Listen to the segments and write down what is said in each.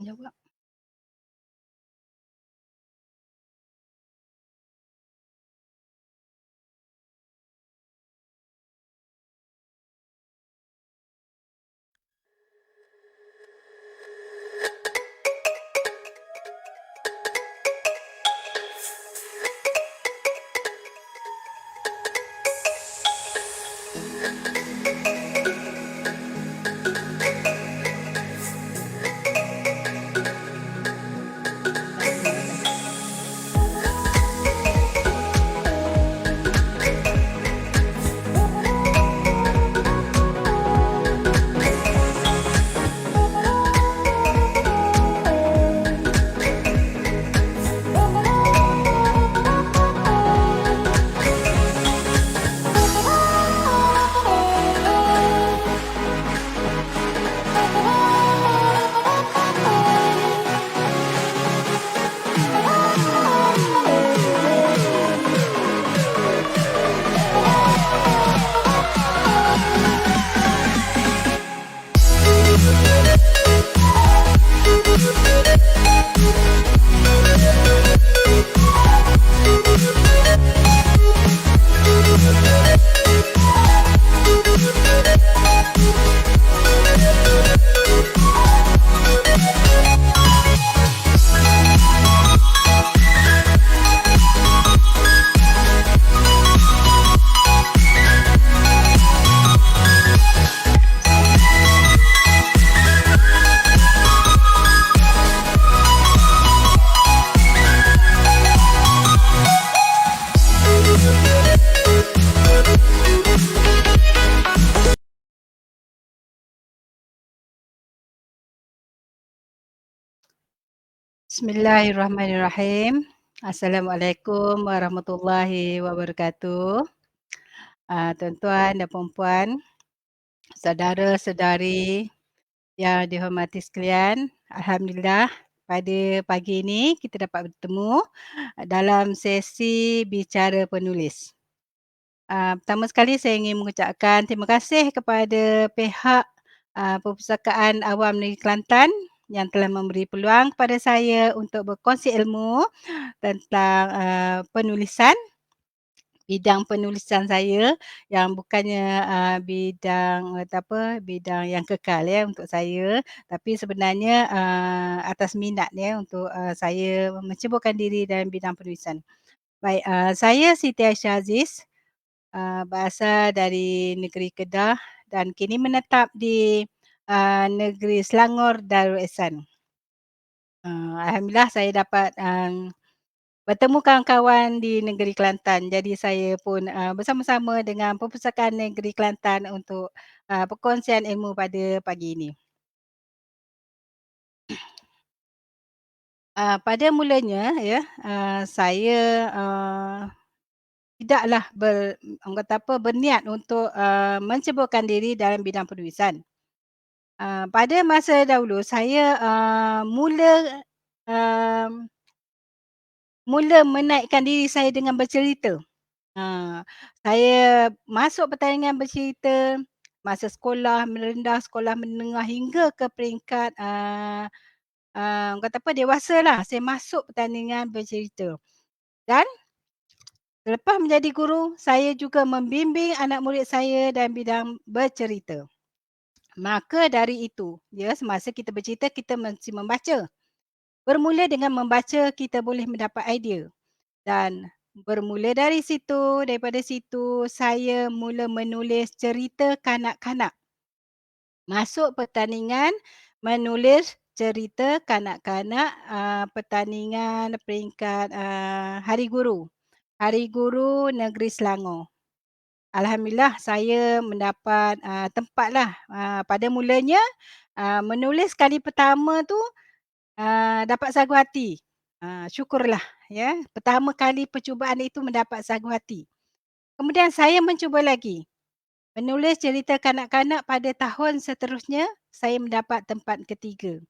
Jawab. Dah dengar dah. Bismillahirrahmanirrahim. Assalamualaikum warahmatullahi wabarakatuh. Tuan-tuan dan puan-puan, saudara-saudari yang dihormati sekalian, alhamdulillah pada pagi ini kita dapat bertemu dalam sesi bicara penulis. Pertama sekali saya ingin mengucapkan terima kasih kepada pihak Perpustakaan Awam Negeri Kelantan yang telah memberi peluang kepada saya untuk berkongsi ilmu tentang penulisan, bidang penulisan saya yang bukannya bidang yang kekal ya untuk saya, tapi sebenarnya atas minat ya untuk saya menceburkan diri dalam bidang penulisan. Baik, saya Siti Aisyah Aziz, berasal dari negeri Kedah dan kini menetap di negeri Selangor Darul Ehsan. Alhamdulillah saya dapat bertemu kawan-kawan di negeri Kelantan. Jadi saya pun bersama-sama dengan Perpustakaan Negeri Kelantan untuk perkongsian ilmu pada pagi ini. Pada mulanya ya, saya tidaklah orang kata apa, berniat untuk menceburkan diri dalam bidang penulisan. Pada masa dahulu saya mmm, mula menaikkan diri saya dengan bercerita. Saya masuk pertandingan bercerita masa sekolah merendah, sekolah menengah hingga ke peringkat orang kata apa, dewasalah saya masuk pertandingan bercerita. Dan selepas menjadi guru, saya juga membimbing anak murid saya dalam bidang bercerita. Maka dari itu, ya semasa kita bercerita kita mesti membaca. Bermula dengan membaca kita boleh mendapat idea dan bermula daripada situ saya mula menulis cerita kanak-kanak. Masuk pertandingan menulis cerita kanak-kanak pertandingan peringkat Hari Guru. Hari Guru Negeri Selangor. Alhamdulillah saya mendapat tempatlah. Pada mulanya menulis kali pertama tu dapat sagu hati. Syukurlah ya, pertama kali percubaan itu mendapat sagu hati. Kemudian saya mencuba lagi, menulis cerita kanak-kanak pada tahun seterusnya, saya mendapat tempat ketiga.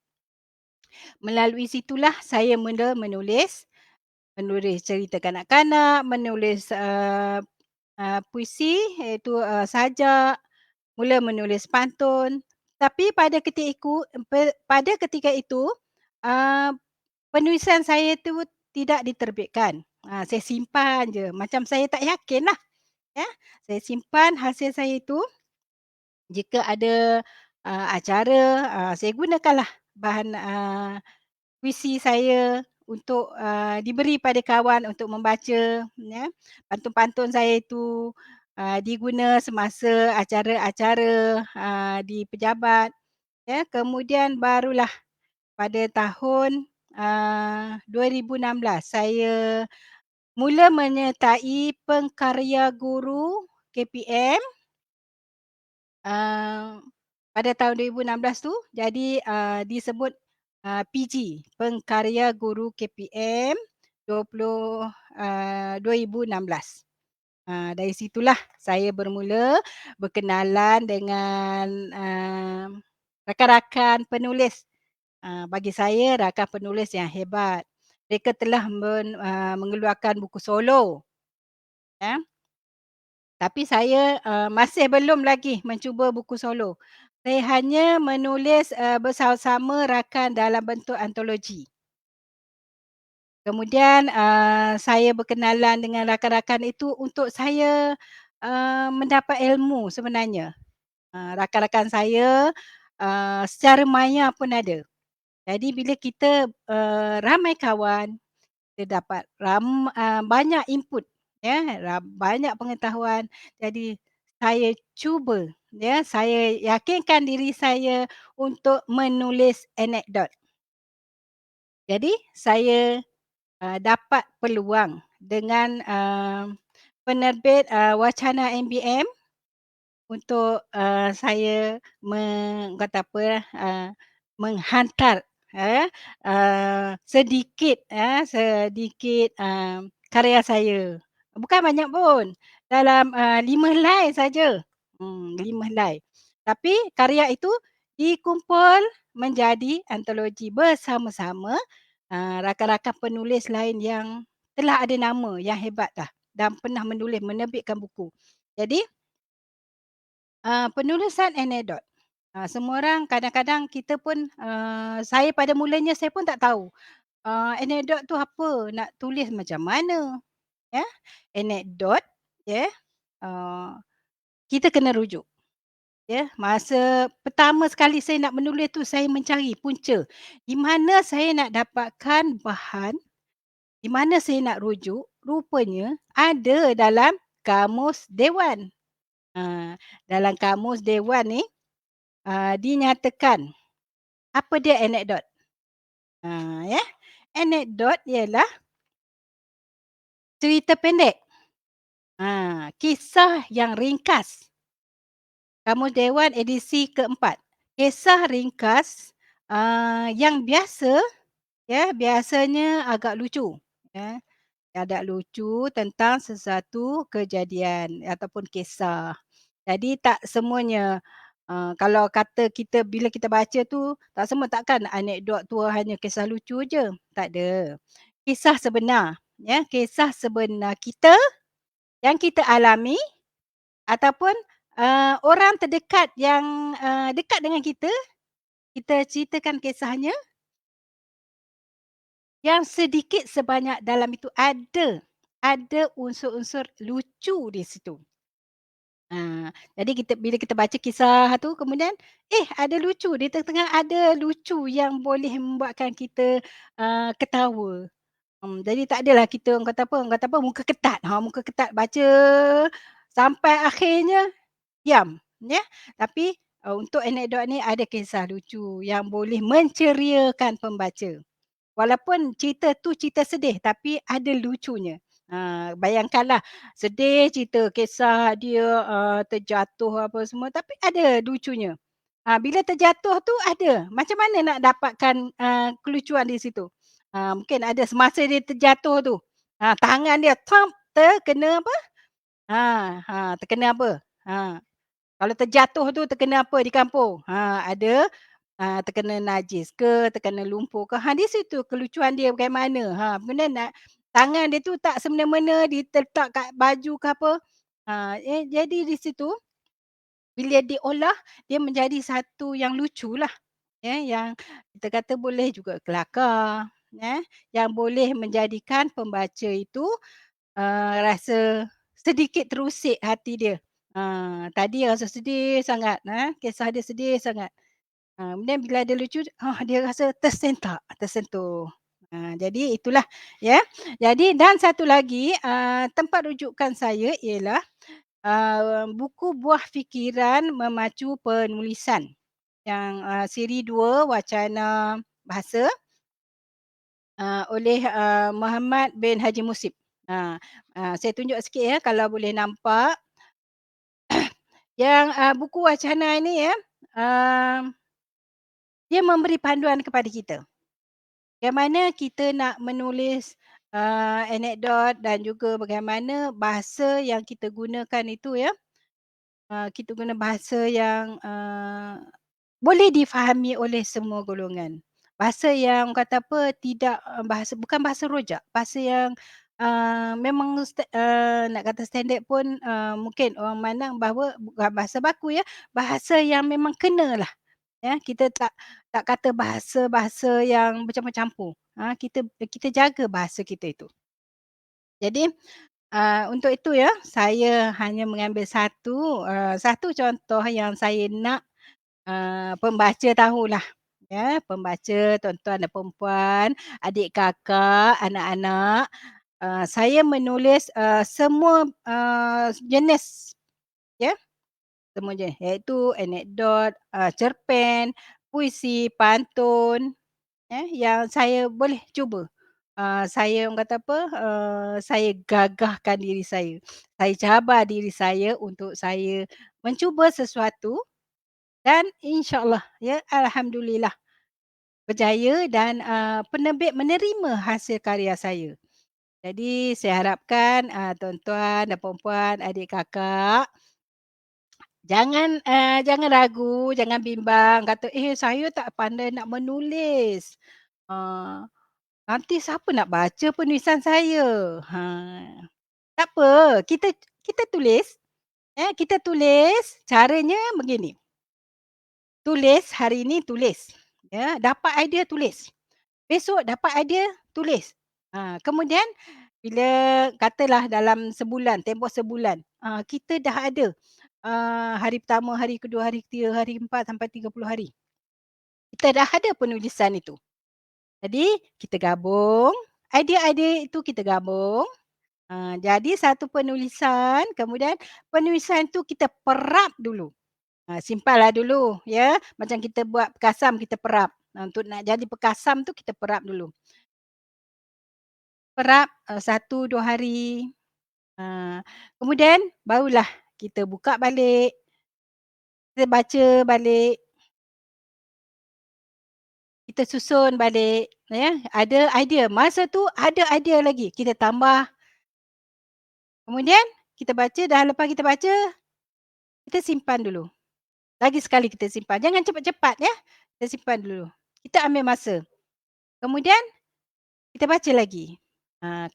Melalui situlah saya mula menulis cerita kanak-kanak, menulis puisi iaitu sajak, mula menulis pantun. Tapi pada ketika itu Ah, penulisan saya tu tidak diterbitkan. Saya simpan je, macam saya tak yakinlah, ya. Saya simpan hasil saya itu, jika ada, acara, saya gunakanlah bahan, puisi saya untuk, diberi pada kawan untuk membaca, ya. Pantun-pantun saya itu, diguna semasa acara-acara, di pejabat, ya. Kemudian barulah pada tahun, 2016 saya mula menyertai pengkarya guru KPM, eee, pada tahun 2016 tu jadi, disebut, PG, Pengkarya Guru KPM 2016. Dari situlah saya bermula berkenalan dengan, rakan-rakan penulis. Bagi saya rakan penulis yang hebat. Mereka telah mengeluarkan buku solo, ya. Tapi saya, masih belum lagi mencuba buku solo. Saya hanya menulis, bersama-sama rakan dalam bentuk antologi. Kemudian, saya berkenalan dengan rakan-rakan itu untuk saya, mendapat ilmu sebenarnya. Rakan-rakan saya, secara maya pun ada. Jadi bila kita, ramai kawan, kita dapat banyak input, ya, banyak pengetahuan. Jadi saya cuba, ya, saya yakinkan diri saya untuk menulis anekdot. Jadi saya, dapat peluang dengan, penerbit, Wacana MBM untuk, saya kata apa, menghantar, sedikit, sedikit, karya saya. Bukan banyak pun, dalam, 5 helai saja, 5 helai. Tapi karya itu dikumpul menjadi antologi bersama-sama, rakan-rakan penulis lain yang telah ada nama, yang hebatlah dan pernah menulis, menerbitkan buku. Jadi, penulisan anekdot. Semua orang kadang-kadang kita pun, saya pada mulanya saya pun tak tahu, anekdot tu apa, nak tulis macam mana, ya. Anekdot, ya, eee, kita kena rujuk, ya. Masa pertama sekali saya nak menulis tu saya mencari punca, di mana saya nak dapatkan bahan, di mana saya nak rujuk, rupanya ada dalam Kamus Dewan. Dalam Kamus Dewan ni, dinyatakan apa dia anekdot. Ya. Anekdot ialah cerita pendek, kisah yang ringkas. Kamus Dewan edisi keempat. Kisah ringkas, yang biasa, ya, biasanya agak lucu, ya. Agak lucu tentang sesuatu kejadian ataupun kisah. Jadi tak semuanya, kalau kata kita bila kita baca tu, tak semua takkan anekdot tu hanya kisah lucu je, tak ada. Kisah sebenar, ya, kisah sebenar kita yang kita alami ataupun, orang terdekat yang, dekat dengan kita, kita ceritakan kisahnya yang sedikit sebanyak dalam itu ada unsur-unsur lucu di situ. Jadi bila kita baca kisah tu kemudian, ada lucu, di tengah-tengah ada lucu yang boleh membuatkan kita, ketawa. Jadi tak adalah kita orang kata apa, muka ketat, muka ketat baca sampai akhirnya diam, ya. Tapi, untuk anekdot ni ada kisah lucu yang boleh menceriakan pembaca. Walaupun cerita tu cerita sedih tapi ada lucunya. Bayangkanlah sedih cerita kisah dia, terjatuh apa semua tapi ada lucunya. Bila terjatuh tu ada, macam mana nak dapatkan, kelucuan di situ? Mungkin ada semasa dia terjatuh tu, tangan dia terkena apa? Terkena apa? Kalau terjatuh tu terkena apa di kampung? Ada, terkena najis ke, terkena lumpur ke, di situ kelucuan dia bagaimana. Kemudian tangan dia tu tak semena-mena diletak kat baju ke apa. Jadi di situ bila diolah dia menjadi satu yang luculah. ya, yang kita kata boleh juga kelakar, yang boleh menjadikan pembaca itu, rasa sedikit terusik hati dia. Tadi rasa sedih sangat, kisah dia sedih sangat. Kemudian bila dia lucu, dia rasa tersentuh. Jadi itulah, ya. Jadi dan satu lagi, tempat rujukan saya ialah, buku Buah Fikiran Memacu Penulisan yang, siri 2 wacana bahasa, oleh, Muhammad bin Haji Musib. Ha, saya tunjuk sikit ya kalau boleh nampak. Yang, buku wacana ini ya, dia memberi panduan kepada kita. Bagaimana kita nak menulis, anekdot dan juga bagaimana bahasa yang kita gunakan itu ya, kita guna bahasa yang, boleh difahami oleh semua golongan. Bahasa yang kata apa, tidak, bukan bahasa rojak, bahasa yang, memang nak kata standard pun, mungkin orang memandang bahawa bukan bahasa baku ya, bahasa yang memang kenalah. Ya, kita tak kata bahasa-bahasa yang bercampur-campur. Kita kita jaga bahasa kita itu. Jadi, untuk itu ya, saya hanya mengambil satu contoh yang saya nak, pembaca tahulah. Ya, pembaca, tuan-tuan dan puan, adik kakak, anak-anak, saya menulis, semua, jenis, ya. Semua jenis, iaitu anekdot, cerpen, puisi, pantun, yang saya boleh cuba. Saya orang kata apa, saya gagahkan diri saya. Saya cabar diri saya untuk saya mencuba sesuatu dan insya-Allah ya, alhamdulillah berjaya dan, penerbit menerima hasil karya saya. Jadi saya harapkan, tuan-tuan dan puan-puan, adik kakak, jangan ragu, jangan bimbang kata, saya tak pandai nak menulis. Ah, nanti siapa nak baca penulisan saya?" Tak apa, kita tulis, kita tulis caranya begini, tulis hari ini tulis, ya, dapat idea tulis, besok dapat idea tulis. Kemudian bila katalah dalam sebulan, tempoh sebulan, kita dah ada, hari pertama, hari kedua, hari ketiga, hari keempat sampai 30 hari. Kita dah ada penulisan itu. Jadi kita gabung, idea-idea itu kita gabung, jadi satu penulisan, kemudian penulisan tu kita perap dulu. Simpanlah dulu ya, macam kita buat pekasam kita perap. Untuk nak jadi pekasam tu kita perap dulu. Perap, 1, 2 hari, kemudian barulah kita buka balik, kita baca balik, kita susun balik, ya. Ada idea, masa tu ada idea lagi, kita tambah. Kemudian kita baca, dah lepas kita baca, kita simpan dulu. Lagi sekali kita simpan, jangan cepat-cepat ya, kita simpan dulu. Kita ambil masa. Kemudian kita baca lagi.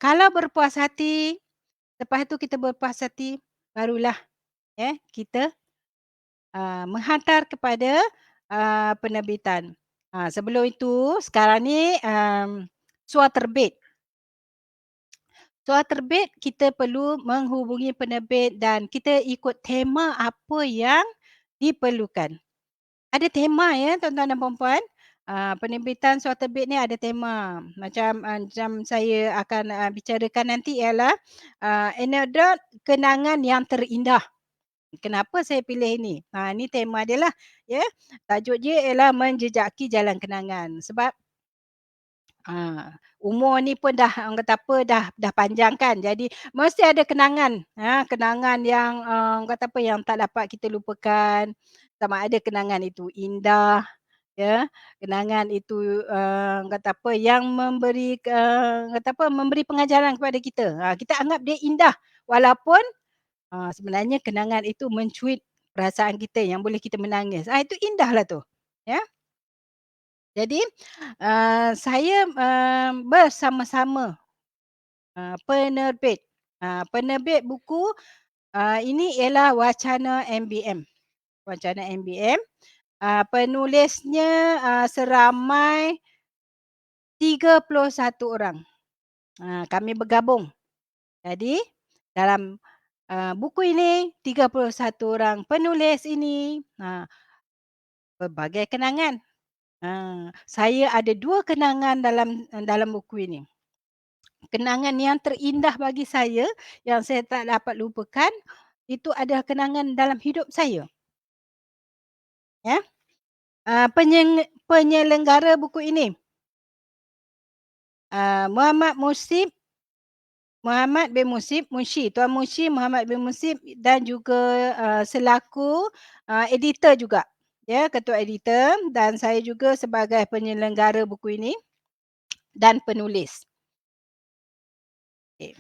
Kalau berpuas hati, lepas tu kita berpuas hati, barulah ya kita, menghantar kepada, penerbitan. Sebelum itu, sekarang ni, suar terbit. Surat terbit kita perlu menghubungi penerbit dan kita ikut tema apa yang diperlukan. Ada tema ya tuan-tuan dan puan-puan. Penerbitan surat terbit ni ada tema. Macam saya akan, bicarakan nanti ialah, anekdot kenangan yang terindah. Kenapa saya pilih ini? Ini tema dia lah ya. Tajuk dia ialah menjejaki jalan kenangan. Sebab umur ni pun dah orang kata apa, dah panjang kan. Jadi mesti ada kenangan, kenangan yang, orang kata apa, yang tak dapat kita lupakan. Sama ada kenangan itu indah, ya, kenangan itu, orang kata apa, yang memberi, kata apa, memberi pengajaran kepada kita. Kita anggap dia indah walaupun, sebenarnya kenangan itu mencuit perasaan kita yang boleh kita menangis. Itu indahlah tu, ya. Jadi, saya, bersama-sama, penerbit. Penerbit buku, ini ialah Wacana MBM. Wacana MBM. Penulisnya, seramai 31 orang. Kami bergabung. Jadi dalam, buku ini 31 orang penulis ini, pelbagai kenangan. Saya ada 2 kenangan dalam buku ini. Kenangan yang terindah bagi saya, yang saya tak dapat lupakan, itu adalah kenangan dalam hidup saya, ya. Penyelenggara buku ini, Muhammad Musyib Muhammad bin Musyib, Tuan Munsyi Muhammad bin Musyib dan juga, selaku, editor juga, ya, ketua editor dan saya juga sebagai penyelenggara buku ini dan penulis. Okey.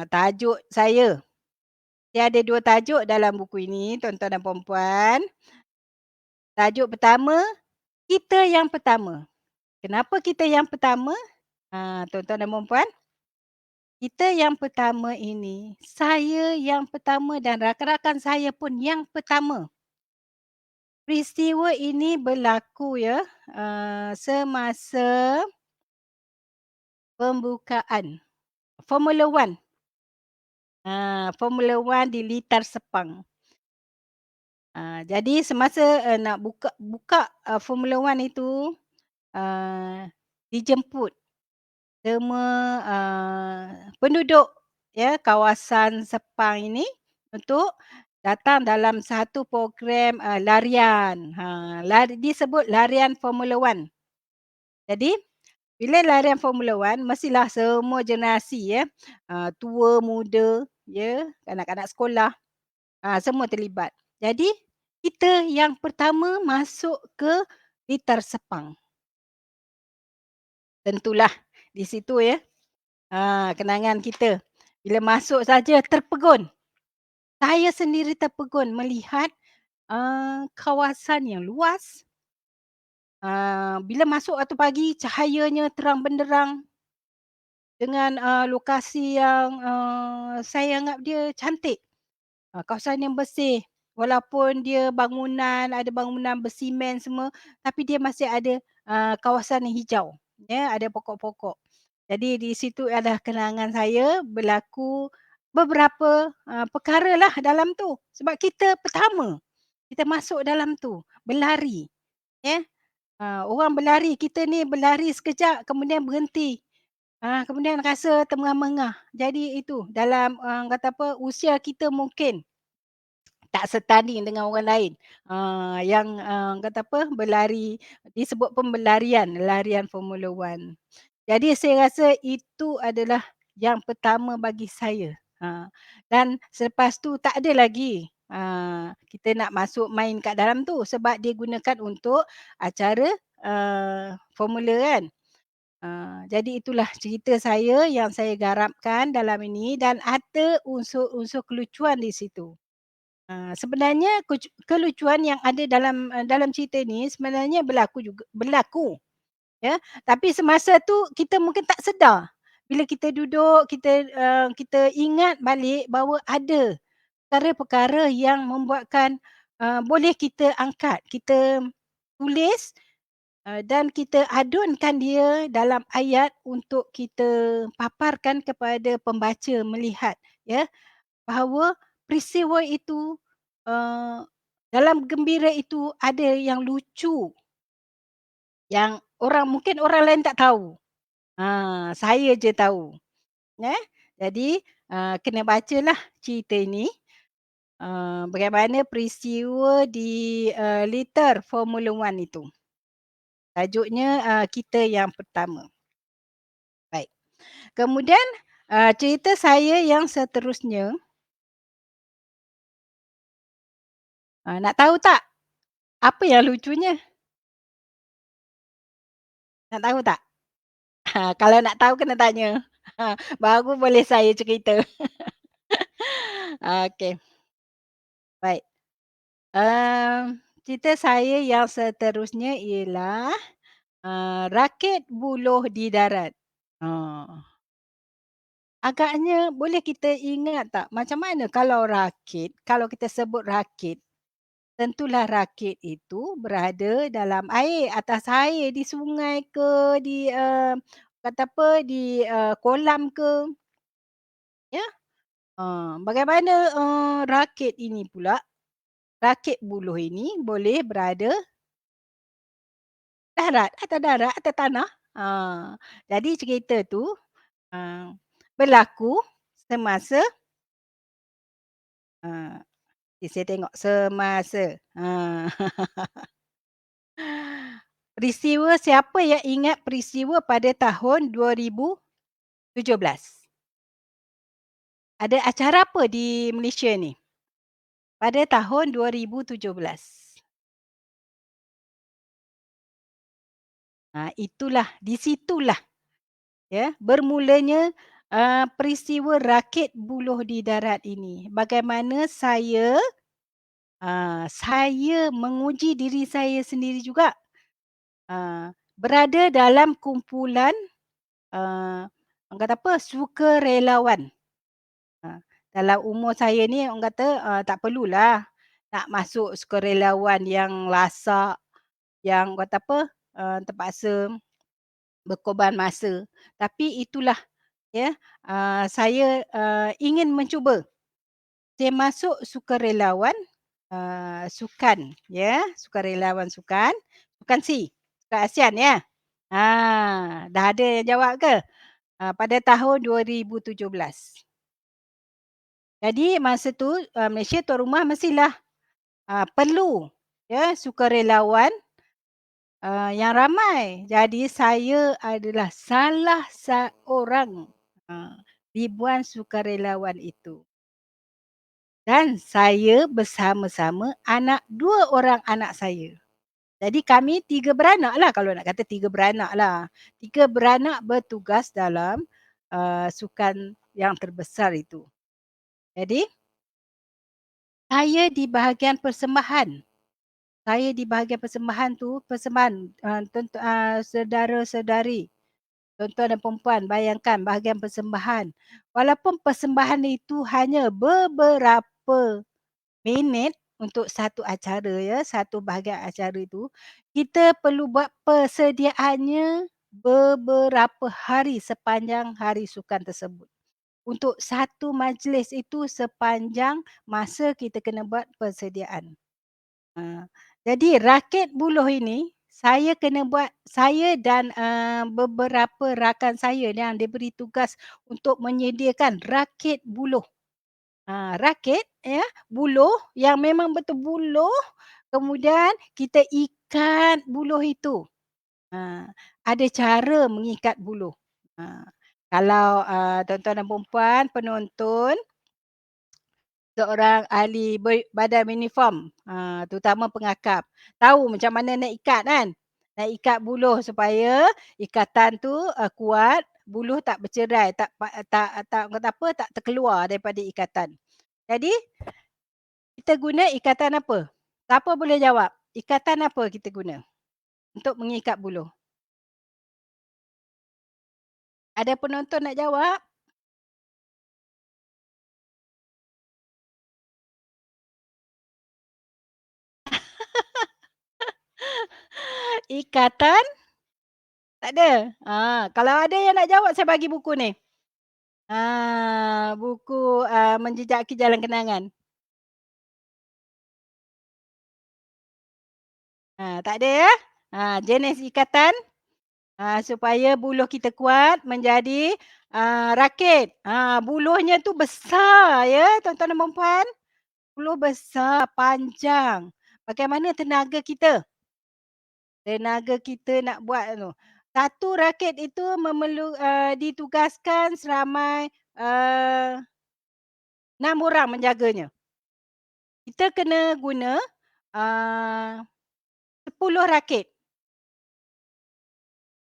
Tajuk saya, dia ada 2 tajuk dalam buku ini tuan-tuan dan puan-puan. Tajuk pertama, Kita yang Pertama. Kenapa kita yang pertama? Tuan-tuan dan puan-puan, kita yang pertama ini, saya yang pertama dan rakan-rakan saya pun yang pertama. Peristiwa ini berlaku ya, semasa pembukaan Formula One. Formula One di Litar Sepang. Jadi semasa, nak buka, Formula One itu, dijemput semua, penduduk ya kawasan Sepang ini untuk datang dalam satu program, larian. Disebut larian Formula One. Jadi bila larian Formula One mestilah semua generasi ya, tua, muda, ya, kanak-kanak sekolah, semua terlibat. Jadi kita yang pertama masuk ke Litar Sepang. Tentulah di situ ya, kenangan kita. Bila masuk saja terpegun. Saya sendiri terpegun melihat, kawasan yang luas. Bila masuk waktu pagi cahayanya terang benderang dengan, lokasi yang, saya anggap dia cantik. Kawasan yang bersih, walaupun dia ada bangunan bersimen semua, tapi dia masih ada, kawasan yang hijau, ya, ada pokok-pokok. Jadi di situ adalah kenangan saya berlaku beberapa, perkaralah dalam tu, sebab kita pertama, kita masuk dalam tu, berlari, ya. Orang berlari, kita ni berlari sekejap kemudian berhenti, kemudian rasa terengah-engah. Jadi itu dalam, kata apa, usia kita mungkin tak setanding dengan orang lain, yang, kata apa, berlari, disebut pun berlarian, larian Formula One. Jadi saya rasa itu adalah yang pertama bagi saya, dan selepas tu tak ada lagi, kita nak masuk main kat dalam tu sebab dia gunakan untuk acara, formula kan. Jadi itulah cerita saya yang saya garapkan dalam ini dan ada unsur-unsur kelucuan di situ. Sebenarnya kelucuan yang ada dalam cerita ni sebenarnya berlaku, ya. Tapi semasa tu kita mungkin tak sedar. Bila kita duduk, kita ingat balik bahawa ada perkara-perkara yang membuatkan, boleh kita angkat, kita tulis, dan kita adunkan dia dalam ayat untuk kita paparkan kepada pembaca melihat, ya. Bahawa peristiwa itu, eee, dalam gembira itu ada yang lucu, yang mungkin orang lain tak tahu. Saya je tahu, ya. Jadi, kena bacalah cerita ini, bagaimana peristiwa di, liter Formula One itu. Tajuknya, Kita Yang Pertama. Baik. Kemudian, cerita saya yang seterusnya, nak tahu tak apa yang lucunya? Nak tahu tak? Kalau nak tahu kena tanya. Baru boleh saya cerita. Okey, baik. Cerita saya yang seterusnya ialah, rakit buluh di darat. Oh, agaknya boleh kita ingat tak macam mana kalau rakit, kalau kita sebut rakit, tentulah rakit itu berada dalam air, atas air, di sungai ke, di, kata apa, di, kolam ke, ya. Bagaimana, rakit ini pula, rakit buluh ini boleh berada darat, atas darat, atas tanah. Jadi cerita tu, eee, berlaku semasa, saya tengok semasa, peristiwa siapa yang ingat peristiwa pada tahun 2017? Ada acara apa di Malaysia ni pada tahun 2017? Itulah, di situlah ya bermulanya, peristiwa rakit buluh di darat ini. Bagaimana saya menguji diri saya sendiri juga, berada dalam kumpulan, orang kata apa, sukarelawan. Ha, Dalam umur saya ni orang kata, tak perlulah nak masuk sukarelawan yang lasak, yang orang kata apa, terpaksa berkorban masa. Tapi itulah ya, saya, ingin mencuba. Saya masuk sukarelawan, sukan ya, sukarelawan sukan, sukan SEA, Sukan ASEAN ya. Dah ada yang jawab ke? Pada tahun 2017. Jadi masa tu, Malaysia tuan rumah mestilah, perlu ya sukarelawan, yang ramai. Jadi saya adalah salah seorang, uh, ribuan sukarelawan itu. Dan saya bersama-sama 2 orang anak saya. Jadi kami 3 beranaklah, kalau nak kata 3 beranaklah. 3 beranak bertugas dalam, sukan yang terbesar itu. Jadi saya di bahagian persembahan. Saya di bahagian persembahan tu, persembahan, saudara-saudari, tuan-tuan dan puan bayangkan bahagian persembahan. Walaupun persembahan itu hanya beberapa minit untuk satu acara ya, satu bahagian acara itu, kita perlu buat persediaannya beberapa hari sepanjang hari sukan tersebut. Untuk satu majlis itu sepanjang masa kita kena buat persediaan. Jadi rakit buluh ini saya kena buat, saya dan, beberapa rakan saya yang diberi tugas untuk menyediakan rakit buluh. Rakit ya, buluh yang memang betul buluh, kemudian kita ikat buluh itu. Ada cara mengikat buluh. Kalau, tuan-tuan dan puan penonton seorang ahli badan uniform, terutama pengakap. Tahu macam mana nak ikat kan? Nak ikat buluh supaya ikatan tu, kuat, buluh tak bercerai, tak orang kata apa, tak terkeluar daripada ikatan. Jadi, kita guna ikatan apa? Siapa boleh jawab? Ikatan apa kita guna untuk mengikat buluh? Ada penonton nak jawab? Ikatan? Tak ada? Kalau ada yang nak jawab saya bagi buku ni. Buku, Menjejaki Jalan Kenangan. Tak ada ya? Jenis ikatan, supaya buluh kita kuat menjadi, rakit. Buluhnya tu besar ya tuan-tuan dan puan. Buluh besar, panjang. Bagaimana tenaga kita? Tenaga kita nak buat tu. Satu rakit itu ditugaskan seramai, 6 orang menjaganya. Kita kena guna, eee, 10 rakit.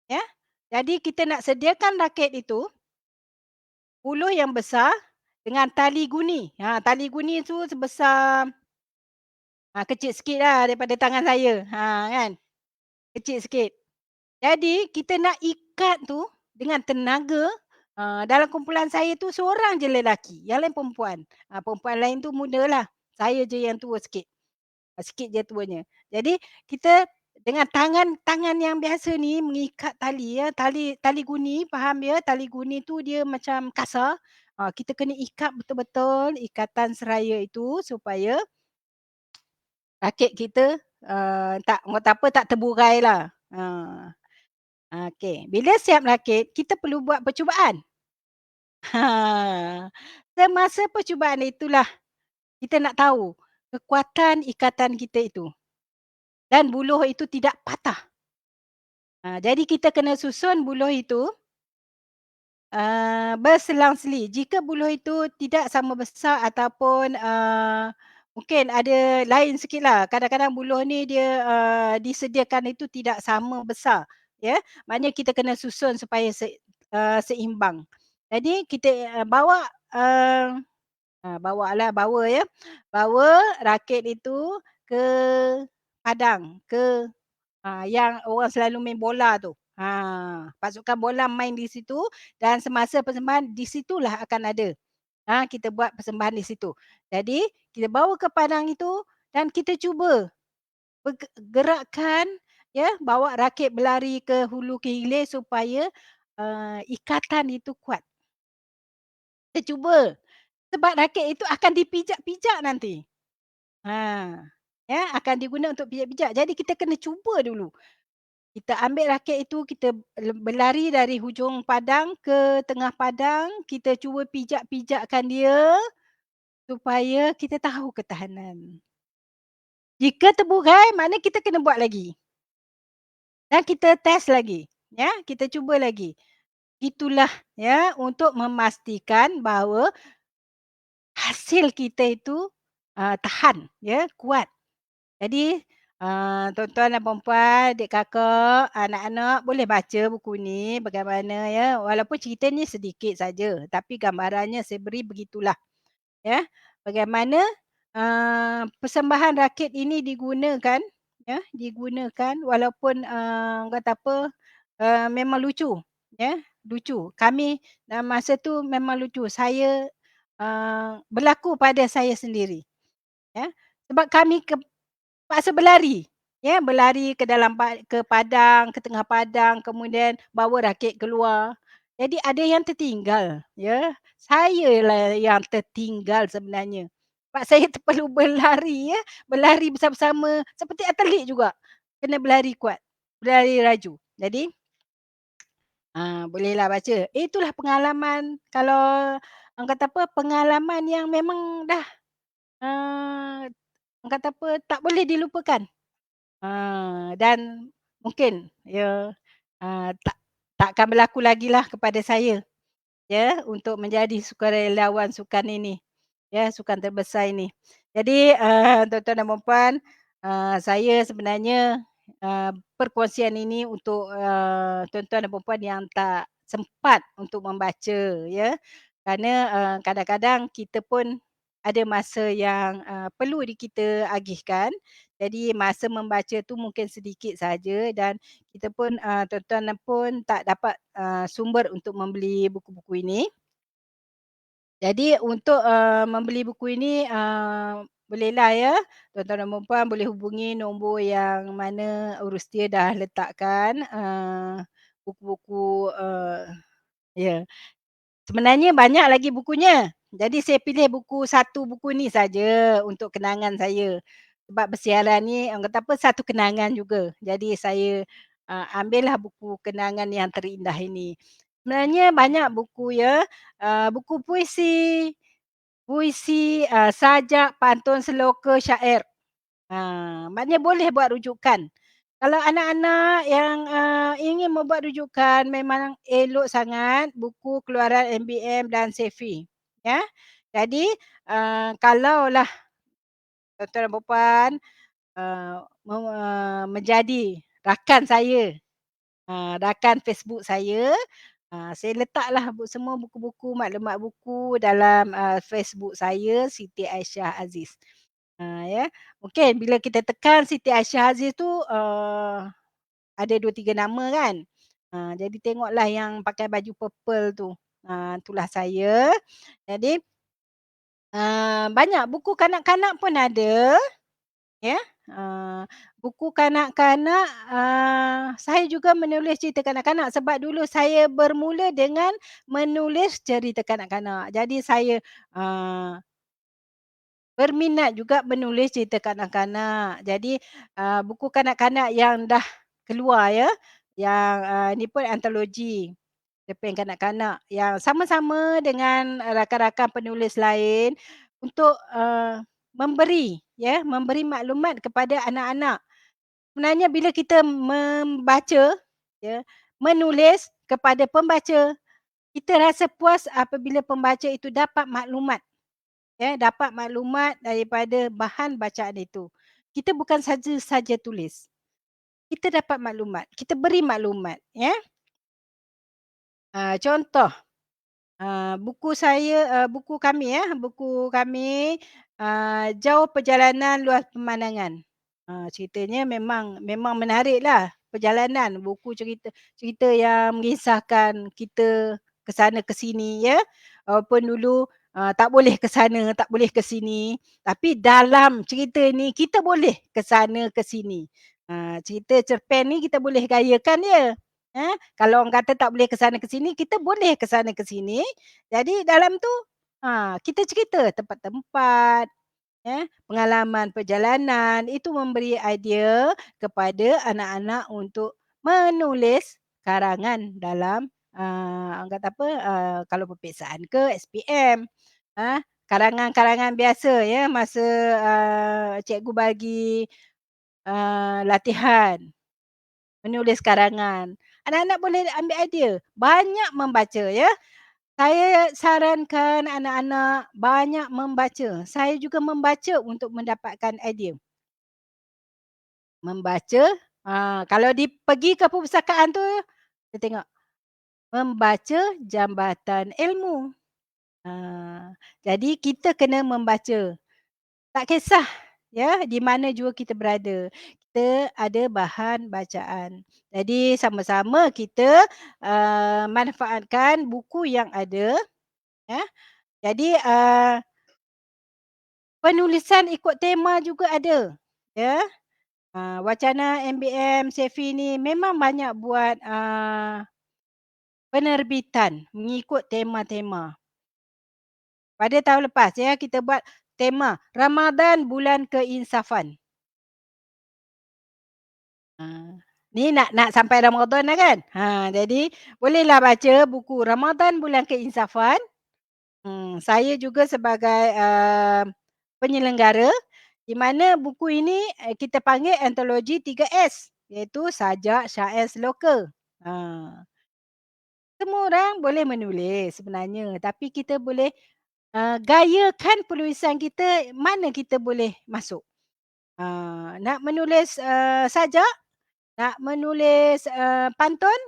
Ya. Jadi kita nak sediakan rakit itu, buluh yang besar dengan tali guni. Tali guni tu sebesar, kecil sikitlah daripada tangan saya, kan. Kecil sikit. Jadi kita nak ikat tu dengan tenaga, dalam kumpulan saya tu seorang je lelaki, yang lain perempuan. Perempuan lain tu mudalah, saya je yang tua sikit. sikit je tuanya. Jadi kita dengan tangan tangan yang biasa ni mengikat tali ya, tali tali guni, faham ya? Tali guni tu dia macam kasar, kita kena ikat betul-betul ikatan seraya itu supaya rakit kita, tak orang kata apa, tak terburailah. Okey. Bila siap rakit, kita perlu buat percubaan. Ha, semasa percubaan itulah kita nak tahu kekuatan ikatan kita itu dan buluh itu tidak patah. Jadi kita kena susun buluh itu, berselang-seli. Jika buluh itu tidak sama besar ataupun, mungkin ada lain sikitlah. Kadang-kadang buluh ni dia, disediakan itu tidak sama besar, ya. Maknanya kita kena susun supaya seimbang. Jadi kita, bawa ya, bawa rakit itu ke padang, yang orang selalu main bola tu. Pasukan bola main di situ dan semasa persembahan di situlah akan ada. Kita buat persembahan di situ. Jadi kita bawa ke padang itu dan kita cuba gerakkan ya, bawa rakit berlari ke hulu ke hilir supaya, ikatan itu kuat. Kita cuba, sebab rakit itu akan dipijak-pijak nanti. Ha, ya akan diguna untuk pijak-pijak. Jadi kita kena cuba dulu. Kita ambil rakit itu, kita berlari dari hujung padang ke tengah padang, kita cuba pijak-pijakkan dia supaya kita tahu ketahanan. Jika terburai, maknanya kita kena buat lagi dan kita test lagi, ya, kita cuba lagi. Itulah ya untuk memastikan bahawa hasil kita itu, tahan, ya, kuat. Jadi, tuan-tuan dan puan-puan, adik kakak, anak-anak boleh baca buku ni bagaimana ya, walaupun cerita ni sedikit saja, tapi gambarannya saya beri begitulah, ya. Bagaimana, persembahan rakit ini digunakan, ya, digunakan walaupun, orang kata apa, memang lucu, ya, lucu. Kami dalam masa tu memang lucu. Saya, berlaku pada saya sendiri, ya. Sebab kami paksa berlari, ya, berlari ke dalam ke padang, ke tengah padang, kemudian bawa rakit keluar. Jadi ada yang tertinggal, ya. Sayalah yang tertinggal sebenarnya. Sebab saya perlu berlari, ya, berlari bersama-sama seperti atlet juga. Kena berlari kuat, berlari laju. Jadi, bolehlah baca. Itulah pengalaman kalau orang kata apa, pengalaman yang memang dah, orang kata apa, tak boleh dilupakan. Dan mungkin ya, tak akan berlaku lagilah kepada saya, ya, untuk menjadi sukarelawan sukan ini, ya, sukan terbesar ini. Jadi, tuan-tuan dan puan-puan, saya sebenarnya, perkongsian ini untuk, tuan-tuan dan puan-puan yang tak sempat untuk membaca, ya. Kerana, kadang-kadang kita pun ada masa yang, perlu kita agihkan. Jadi masa membaca tu mungkin sedikit saja dan kita pun, tuan-tuan pun tak dapat, sumber untuk membeli buku-buku ini. Jadi untuk, membeli buku ini, bolehlah ya, tuan-tuan dan puan boleh hubungi nombor yang mana Urustia dah letakkan, buku-buku, ya. Sebenarnya banyak lagi bukunya. Jadi saya pilih satu buku ni saja untuk kenangan saya. Sebab bersiaran ni orang kata apa, satu kenangan juga. Jadi saya, ambillah buku kenangan yang terindah ini. Sebenarnya banyak buku ya, buku puisi, sajak, pantun, seloka, syair. Maknanya boleh buat rujukan. Kalau anak-anak yang, ingin membuat rujukan memang elok sangat buku keluaran MBM dan SEFI, ya. Jadi, kalaulah tuan-tuan dan puan, menjadi rakan saya, rakan Facebook saya letaklah semua buku-buku, maklumat buku dalam, Facebook saya, Siti Aisyah Aziz. Ya, mungkin bila kita tekan Siti Aisyah Aziz tu, ada 2 3 nama kan. Jadi tengoklah yang pakai baju purple tu, itulah saya. Jadi, banyak buku kanak-kanak pun ada, ya. Buku kanak-kanak, saya juga menulis cerita kanak-kanak sebab dulu saya bermula dengan menulis cerita kanak-kanak. Jadi saya, eee berminat juga menulis cerita kanak-kanak. Jadi, buku kanak-kanak yang dah keluar ya, yang, ni pun antologi cerpen kanak-kanak yang sama-sama dengan rakan-rakan penulis lain untuk, memberi ya, memberi maklumat kepada anak-anak. Sebenarnya bila kita membaca ya, menulis kepada pembaca, kita rasa puas apabila pembaca itu dapat maklumat. Ya, dapat maklumat daripada bahan bacaan itu. Kita bukan saja tulis, kita dapat maklumat, kita beri maklumat, ya. Contoh, buku kami ya, buku kami, Jauh Perjalanan Luas Pemandangan. Ceritanya memang menariklah, perjalanan, buku cerita cerita yang mengisahkan kita ke sana ke sini ya. Walaupun dulu, tak boleh ke sana, tak boleh ke sini, tapi dalam cerita ni kita boleh ke sana ke sini. Cerita cerpen ni kita boleh gayakan dia, kalau orang kata tak boleh ke sana ke sini, kita boleh ke sana ke sini. Jadi dalam tu, kita cerita tempat-tempat, pengalaman perjalanan, itu memberi idea kepada anak-anak untuk menulis karangan dalam, orang kata apa, kalau peperiksaan ke SPM, karangan-karangan biasa ya masa, cikgu bagi, latihan menulis karangan. Anak-anak boleh ambil idea, banyak membaca ya. Saya sarankan anak-anak banyak membaca. Saya juga membaca untuk mendapatkan idea. Membaca, kalau pergi ke perpustakaan tu, kita tengok, membaca jambatan ilmu. Jadi kita kena membaca. Tak kisah ya di mana jua kita berada, kita ada bahan bacaan. Jadi sama-sama kita, manfaatkan buku yang ada, ya. Jadi, penulisan ikut tema juga ada, ya. Wacana MBM, SEFI ni memang banyak buat, penerbitan mengikut tema-tema. Pada tahun lepas ya, kita buat tema Ramadan Bulan Keinsafan. Ni nak sampai Ramadan dah kan. Jadi bolehlah baca buku Ramadan Bulan Keinsafan. Saya juga sebagai, penyelenggara, di mana buku ini, kita panggil antologi 3S, iaitu sajak, syair, seloka. Semua orang boleh menulis sebenarnya, tapi kita boleh, gayakan penulisan kita, mana kita boleh masuk. Nak menulis, sajak, nak menulis, pantun,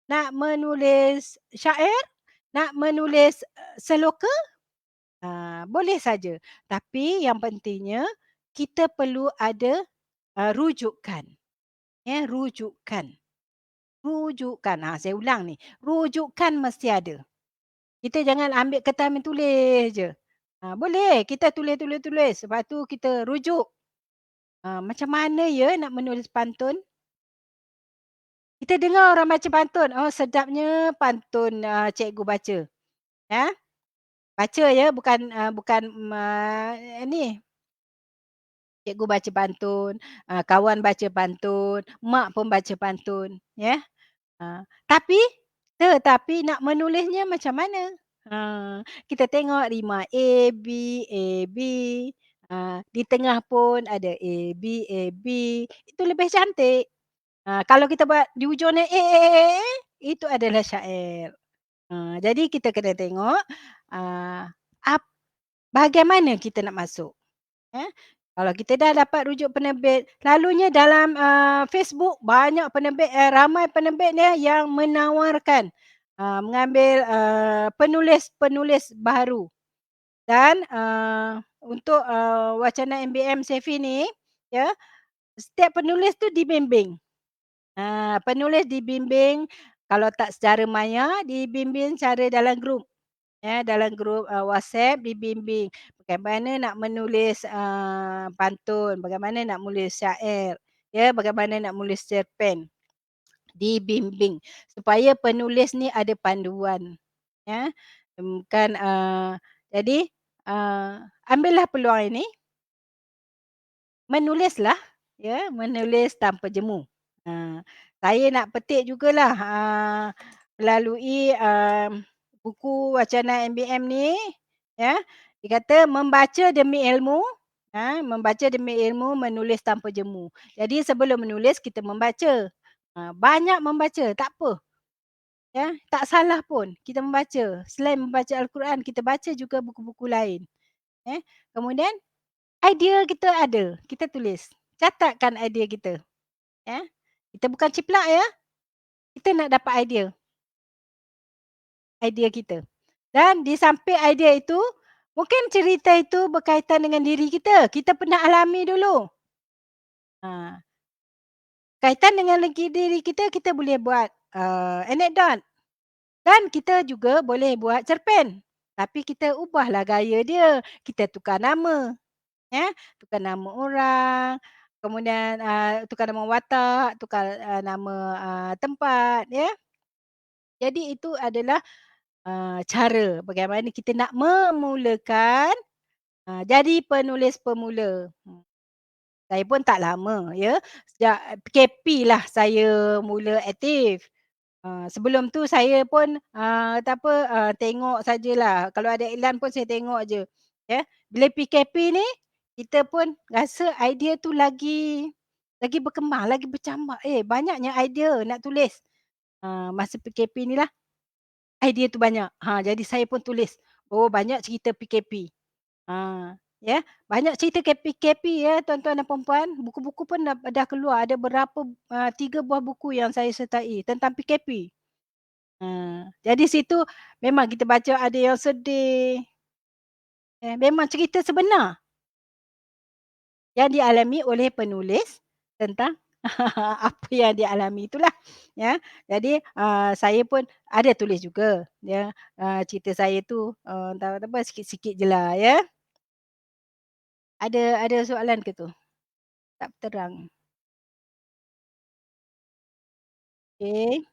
nak menulis syair, nak menulis, seloka, boleh saja. Tapi yang pentingnya kita perlu ada, rujukan, ya, rujukan. Rujukan, saya ulang ni, rujukan mesti ada. Kita jangan ambil kertas main tulis je. Boleh kita tulis, lepas tu kita rujuk. Macam mana ya nak menulis pantun? Kita dengar orang baca pantun, oh sedapnya pantun, cikgu baca. Ya, baca ya bukan, ni, cikgu baca pantun, kawan baca pantun, mak pun baca pantun, ya. Tetapi nak menulisnya macam mana? Kita tengok rima A, B, A, B, di tengah pun ada A, B, A, B, itu lebih cantik. Kalau kita buat di hujung ni itu adalah syair. Jadi kita kena tengok, ah, ap bagaimana kita nak masuk, eh. Kalau kita dah dapat rujuk penerbit, selalunya dalam, Facebook banyak penerbit, ramai penerbit ni yang menawarkan, mengambil, penulis-penulis baharu dan, untuk, wacana MBM SEFI ni, ya, setiap penulis tu dibimbing. Penulis dibimbing, kalau tak secara maya, dibimbing secara dalam grup, ya, dalam grup, WhatsApp dibimbing. bagaimana nak menulis, pantun, bagaimana nak menulis syair, ya, bagaimana nak menulis cerpen. Dibimbing supaya penulis ni ada panduan, ya. Kan, jadi, ambillah peluang ini, menulislah, ya, menulis tanpa jemu. Saya nak petik jugalah, melalui, buku wacana MBM ni, ya, dia kata membaca demi ilmu, membaca demi ilmu, menulis tanpa jemu. Jadi sebelum menulis kita membaca, banyak membaca tak apa. Ya, tak salah pun kita membaca. Selain membaca Al-Quran, kita baca juga buku-buku lain, eh. Kemudian idea kita ada, kita tulis. Catatkan idea kita, ya. Kita bukan ciplak ya, kita nak dapat idea kita. Dan di samping idea itu, mungkin cerita itu berkaitan dengan diri kita, kita pernah alami dulu. Ha, kaitan dengan lagi diri kita, kita boleh buat, anekdot. Dan kita juga boleh buat cerpen, tapi kita ubahlah gaya dia, kita tukar nama, ya, tukar nama orang, kemudian, tukar nama watak, tukar, nama, tempat, ya. Jadi itu adalah, cara bagaimana kita nak memulakan, jadi penulis pemula. Saya pun tak lama ya, sejak PKP lah saya mula aktif. Sebelum tu saya pun, kata apa, tengok sajalah, kalau ada iklan pun saya tengok je, ya. Bila PKP ni, kita pun rasa idea tu lagi berkembang, lagi bercambak, banyaknya idea nak tulis. Masa PKP ni lah, idea tu banyak. Jadi saya pun tulis, oh banyak cerita PKP. Ya, banyak cerita PKP ya tuan-tuan dan puan-puan, buku-buku pun dah keluar, ada berapa, 3 buah buku yang saya sertai tentang PKP. Jadi situ memang kita baca ada yang sedih, memang cerita sebenar yang dialami oleh penulis tentang apa yang dialami itulah, ya. Jadi, saya pun ada tulis juga, ya, cerita saya tu, entah apa, sikit-sikit je lah, ya. Ada soalan ke tu? Tak terang. Okey.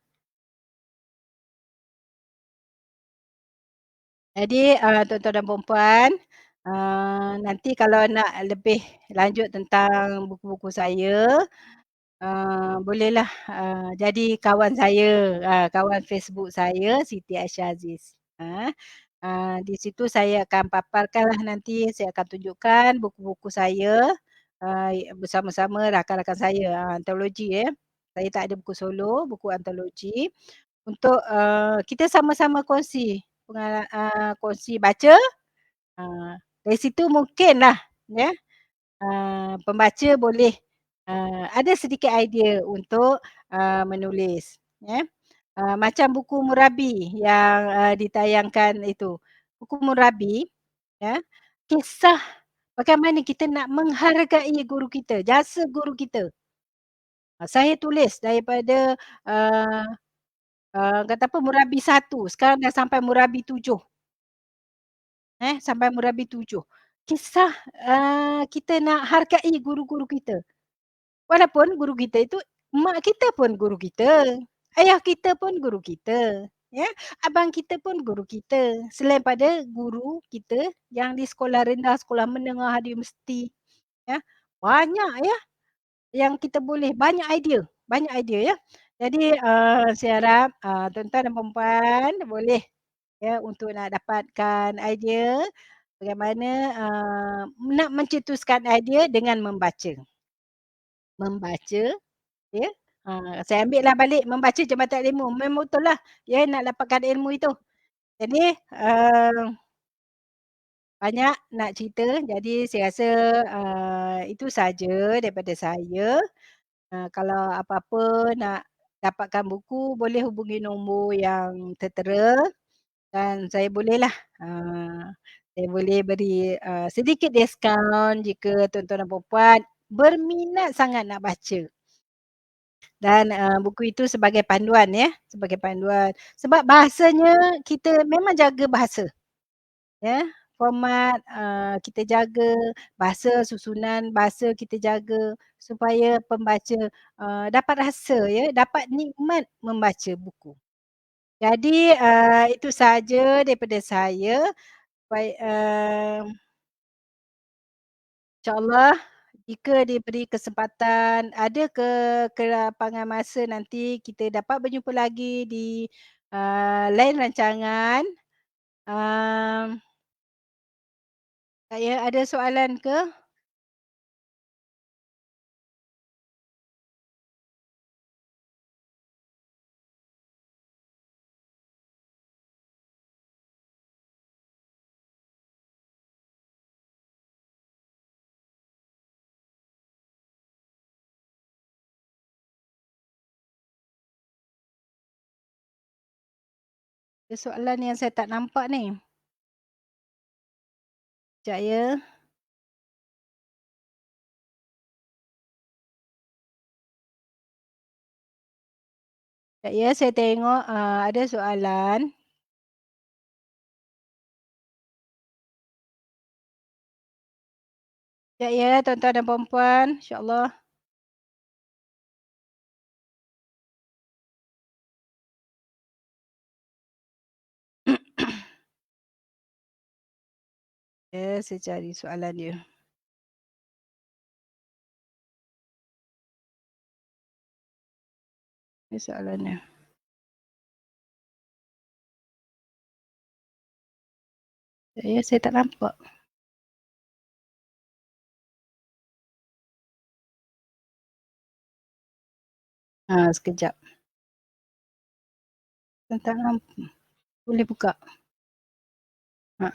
Jadi, tuan-tuan dan puan-puan, nanti kalau nak lebih lanjut tentang buku-buku saya, bolehlah, jadi kawan saya, kawan Facebook saya Siti Aisyah Aziz. Di situ saya akan paparkanlah nanti, saya akan tunjukkan buku-buku saya, bersama-sama rakan-rakan saya, antologi ya. Saya tak ada buku solo, buku antologi untuk, kita sama-sama kongsi baca, dari situ mungkinlah ya, pembaca boleh, ada sedikit idea untuk, menulis, ya. Macam buku Murabi yang, ditayangkan itu. Buku Murabi, ya, kisah bagaimana kita nak menghargai guru kita, jasa guru kita. Saya tulis daripada, eee kata apa, Murabi 1, sekarang dah sampai Murabi 7, sampai Murabi 7. Kisah, kita nak hargai guru-guru kita. Walaupun guru kita itu mak kita pun guru kita, ayah kita pun guru kita, ya, abang kita pun guru kita. Selain pada guru kita yang di sekolah rendah, sekolah menengah, di universiti, ya. Banyak ya yang kita boleh, banyak idea ya. Jadi, saya harap, tuan-tuan dan puan-puan boleh ya untuk nak dapatkan idea bagaimana, nak mencetuskan idea dengan membaca. Membaca ya, saya ambillah balik membaca Jambatan Ilmu, memang betullah ya nak dapatkan ilmu itu. Jadi, banyak nak cerita, jadi saya rasa, itu saja daripada saya. Kalau apa-apa nak dapatkan buku boleh hubungi nombor yang tertera dan saya bolehlah, saya boleh beri, sedikit diskaun jika tuan-tuan dan puan-puan berminat sangat nak baca. Dan, buku itu sebagai panduan ya, sebagai panduan. Sebab bahasanya kita memang jaga bahasa, ya. format, kita jaga, bahasa, susunan bahasa kita jaga supaya pembaca, dapat rasa ya, dapat nikmat membaca buku. Jadi, itu sahaja daripada saya. Baik, InsyaAllah jika diberi kesempatan, ada kelapangan masa nanti kita dapat berjumpa lagi di, lain rancangan. Um, Kak ada soalan ke? Ada soalan yang saya tak nampak ni. Sekejap ya. Sekejap ya, saya tengok, ada soalan. Sekejap ya tuan-tuan dan puan-puan, insyaAllah. Ya, saya cari soalan dia. Ini soalannya. Sekejap ya, saya tak nampak. Sekejap. Saya tak nampak. Boleh buka? Ha.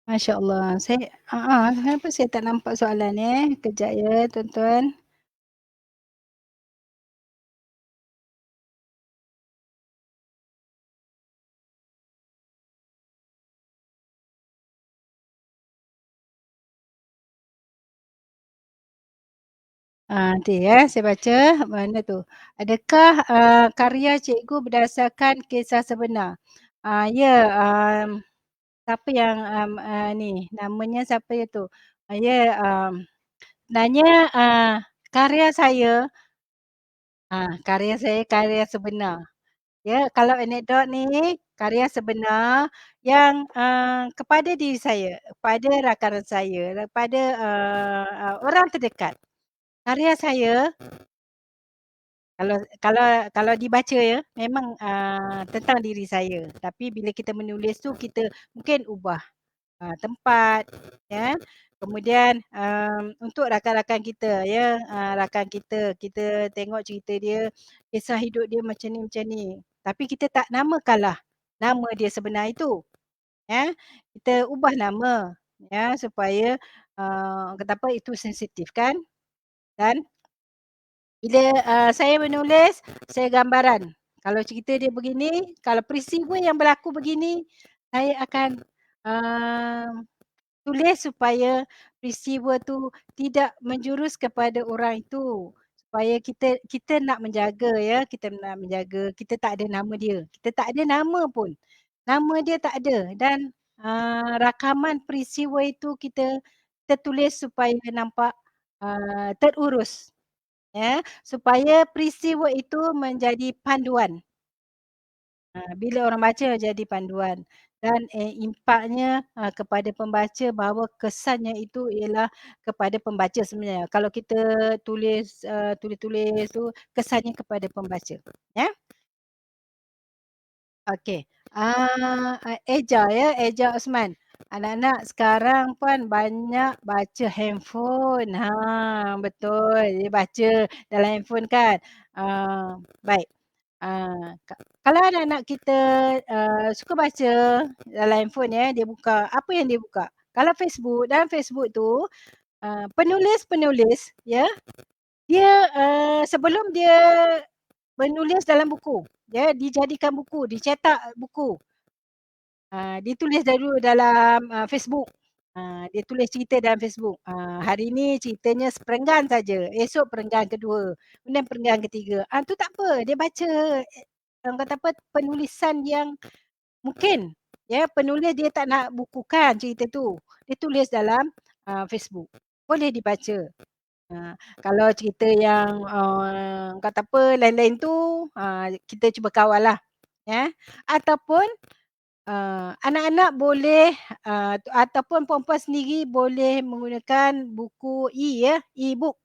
Masya-Allah. Kenapa saya tak nampak soalan ni Kejap ya tuan-tuan. Nanti ya saya baca mana tu. Adakah, karya cikgu berdasarkan kisah sebenar? Ya, siapa yang, ni namanya siapa ya tu? Ya, sebenarnya, karya saya karya sebenar. Ya, kalau anekdot ni karya sebenar yang, kepada diri saya, kepada rakan saya, kepada, orang terdekat. Karya saya kalau dibaca ya memang, tentang diri saya. Tapi bila kita menulis tu kita mungkin ubah, tempat ya. Kemudian, untuk rakan-rakan kita ya, rakan kita, kita tengok cerita dia, kisah hidup dia macam ni. Tapi kita tak namakanlah nama dia sebenar itu, ya. Kita ubah nama ya supaya, kata apa, itu sensitif kan. Dan bila, saya menulis, saya gambaran. Kalau cerita dia begini, kalau peristiwa yang berlaku begini, saya akan, eee tulis supaya peristiwa tu tidak menjurus kepada orang itu. Supaya kita kita nak menjaga ya, kita nak menjaga, kita tak ada nama dia. Kita tak ada nama pun. Nama dia tak ada dan, rakaman peristiwa itu kita tulis supaya nampak, terurus, ya. Supaya peristiwa itu menjadi panduan. Bila orang baca jadi panduan dan, impaknya, kepada pembaca bahawa kesannya itu ialah kepada pembaca sebenarnya. Kalau kita tulis, tulis-tulis tu kesannya kepada pembaca, ya. Okey, Eja ya, Eja Osman. Anak-anak sekarang pun banyak baca handphone. Betul, dia baca dalam handphone kan. Baik. Kalau anak-anak kita, suka baca dalam handphone ya, dia buka, apa yang dia buka? Kalau Facebook, dalam Facebook tu, penulis-penulis ya, dia, sebelum dia Menulis dalam buku, ya, dijadikan buku, dicetak buku. Ditulis dahulu dalam, Facebook. Dia tulis cerita dalam Facebook. Hari ni ceritanya seperenggan saja, esok perenggan kedua, kemudian perenggan ketiga. Tu tak apa, dia baca, orang kata apa, penulisan yang mungkin, ya, penulis dia tak nak bukukan cerita tu. Dia tulis dalam, Facebook. Boleh dibaca. Kalau cerita yang, kata apa, lain-lain tu, kita cuba kawal lah, ya. Ataupun anak-anak boleh, ataupun perempuan sendiri boleh menggunakan buku ya, e-book.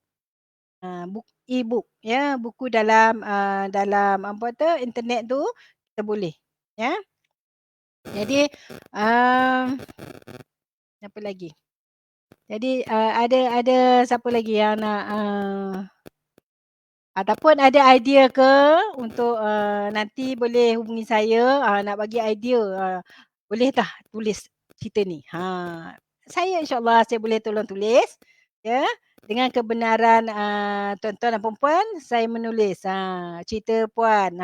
E-book ya, buku dalam apa tu, internet tu kita boleh, ya. Jadi, um, apa lagi? Jadi, ada siapa lagi yang nak, ataupun ada idea ke untuk, nanti boleh hubungi saya, nak bagi idea, boleh tak tulis cerita ni? Saya insyaAllah saya boleh tolong tulis, ya. Dengan kebenaran, tuan-tuan dan puan saya menulis, cerita puan,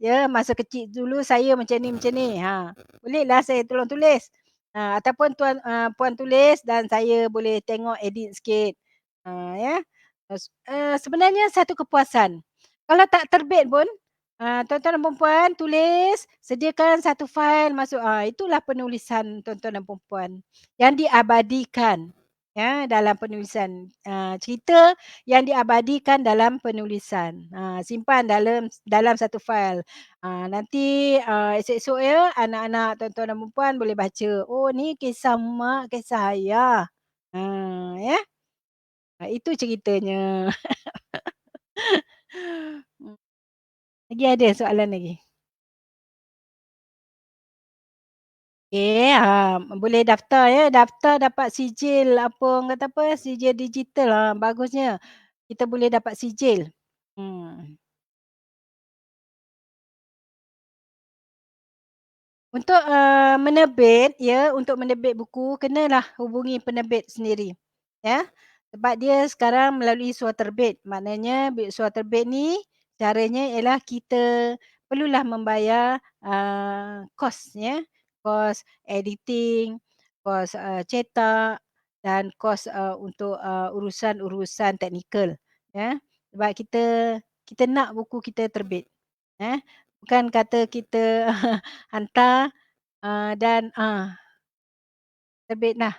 ya, masa kecil dulu saya macam ni, bolehlah saya tolong tulis. Ataupun puan tulis dan saya boleh tengok edit sikit, ya. Sebenarnya satu kepuasan. Kalau tak terbit pun, tuan-tuan dan puan tulis, sediakan satu fail masuk, itulah penulisan tuan-tuan dan puan yang diabadikan, ya, dalam penulisan. Cerita yang diabadikan dalam penulisan. Simpan dalam satu fail. Nanti, esok-esok ya, anak-anak tuan-tuan dan puan boleh baca, "Oh ni kisah mak, kisah ayah." Ya. Itu ceritanya. Hmm, lagi ada soalan lagi? Okey, boleh daftar ya, daftar dapat sijil apa orang kata apa, sijil digital, bagusnya. Kita boleh dapat sijil. Hmm. Untuk, menerbit ya, untuk menerbit buku kenalah hubungi penerbit sendiri, ya. Sebab dia sekarang melalui surat terbit, maknanya surat terbit ni caranya ialah kita perlulah membayar, kos ya, kos editing, kos, cetak dan kos, untuk, urusan-urusan teknikal, ya. Sebab kita nak buku kita terbit, eh. Bukan kata kita hantar, dan, terbitlah,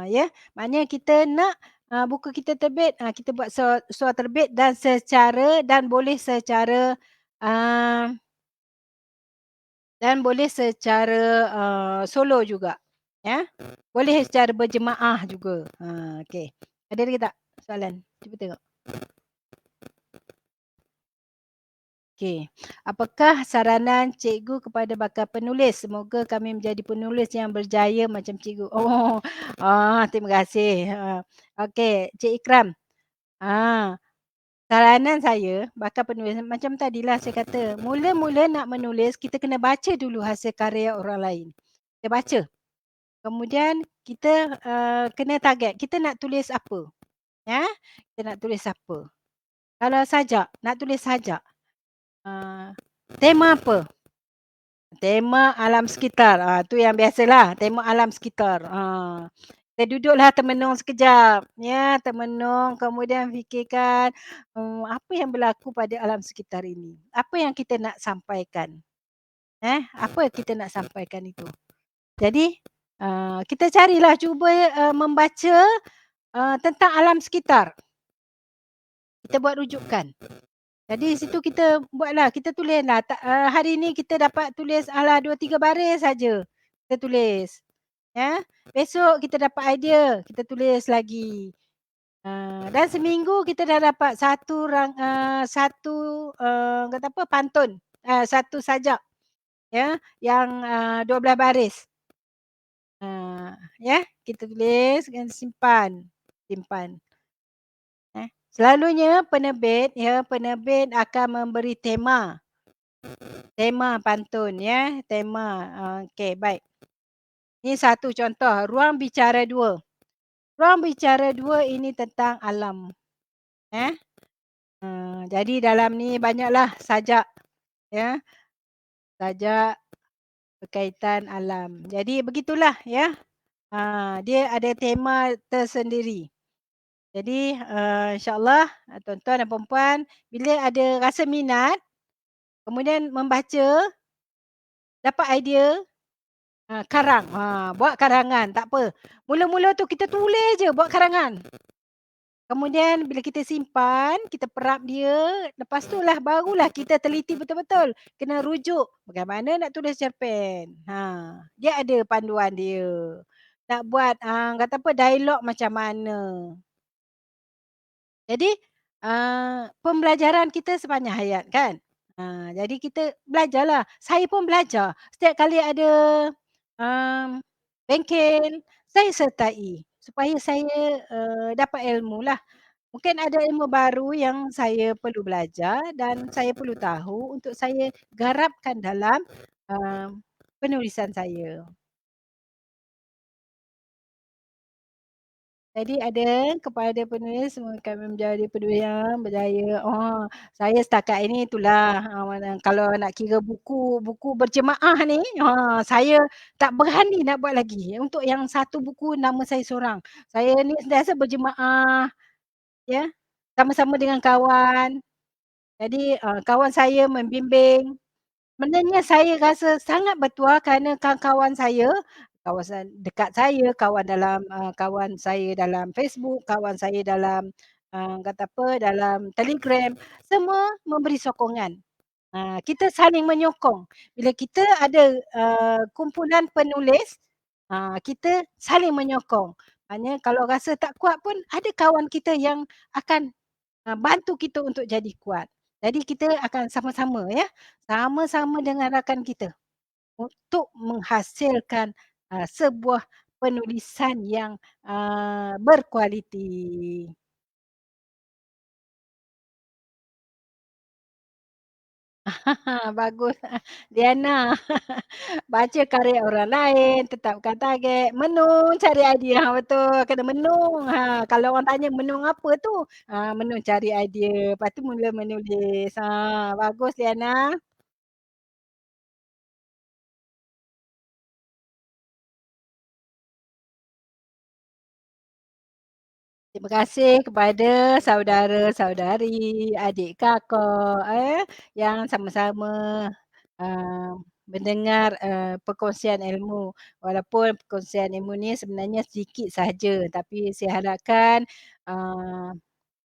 ya. Maknanya kita nak, buku kita terbit, kita buat surat terbit dan boleh secara, ah, solo juga, ya. Boleh secara berjemaah juga. Okey. Ada lagi tak soalan? Cuba tengok. Okey. Apakah saranan cikgu kepada bakal penulis? Semoga kami menjadi penulis yang berjaya macam cikgu. Oh, terima kasih. Okey, Cik Ikram. Ah, Saranan saya bakal penulis macam tadilah saya kata, mula-mula nak menulis kita kena baca dulu hasil karya orang lain. Kita baca. Kemudian kita, kena target, kita nak tulis apa, ya? Kita nak tulis apa. Kalau sajak, nak tulis sajak. Tema apa? Tema alam sekitar. Tu yang biasalah, tema alam sekitar. Kita duduklah termenung sekejap, ya, termenung kemudian fikirkan, apa yang berlaku pada alam sekitar ini? Apa yang kita nak sampaikan? Apa yang kita nak sampaikan itu? Jadi, kita carilah cuba, membaca, tentang alam sekitar. Kita buat rujukan. Jadi situ kita buatlah, kita tulislah hari ni kita dapat tulis 2, 3 baris saja. Kita tulis, ya. Besok kita dapat idea, kita tulis lagi. Dan seminggu kita dah dapat kata apa, pantun, satu sajak, ya, yang, 12 baris. Ya, kita tulis dan simpan. Selalunya penerbit akan memberi tema pantun ya, tema. Okey, baik. Ini satu contoh, Ruang Bicara 2. Ruang Bicara 2 ini tentang alam, eh. Jadi dalam ni banyaklah sajak, ya, sajak berkaitan alam. Jadi begitulah ya, dia ada tema tersendiri. Jadi, insyaAllah, tuan-tuan dan puan-puan bila ada rasa minat, kemudian membaca, dapat idea, karang, buat karangan tak apa. Mula-mula tu kita tulis je buat karangan. Kemudian bila kita simpan, kita perap dia, lepas tu lah barulah kita teliti betul-betul. Kena rujuk bagaimana nak tulis cerpen. Dia ada panduan dia. Nak buat, kata apa, dialog macam mana. Jadi, pembelajaran kita sepanjang hayat kan. Jadi kita belajarlah. Saya pun belajar. Setiap kali ada, bengkel, saya sertai supaya saya, dapat ilmulah. Mungkin ada ilmu baru yang saya perlu belajar dan saya perlu tahu untuk saya garapkan dalam, penulisan saya. Jadi ada kepada penulis semoga kami menjadi penulis yang berjaya. Saya setakat ini itulah, mana kalau nak kira buku berjemaah ni, saya tak berani nak buat lagi. Untuk yang satu buku nama saya seorang. Saya ni sentiasa berjemaah, ya, sama-sama dengan kawan. Jadi, kawan saya membimbing. Sebenarnya saya rasa sangat bertuah kerana kawan-kawan saya, kawasan dekat saya, kawan saya dalam Facebook, kawan saya dalam, kata apa, dalam Telegram, semua memberi sokongan. Kita saling menyokong. Bila kita ada, kumpulan penulis, kita saling menyokong. Maknanya kalau rasa tak kuat pun ada kawan kita yang akan bantu kita untuk jadi kuat. Jadi kita akan sama-sama ya, sama-sama dengan rakan kita untuk menghasilkan, sebuah penulisan yang, berkualiti. Bagus, Diana. Baca karya orang lain, tetapkan target, menung, cari idea. Betul, kena menung. Kalau orang tanya menung apa tu? Menung cari idea, lepas tu mula menulis. Bagus Diana. Terima kasih kepada saudara-saudari, adik kakak, yang sama-sama, eee, mendengar, perkongsian ilmu. Walaupun perkongsian ilmu ni sebenarnya sedikit sahaja, tapi saya harapkan, eee,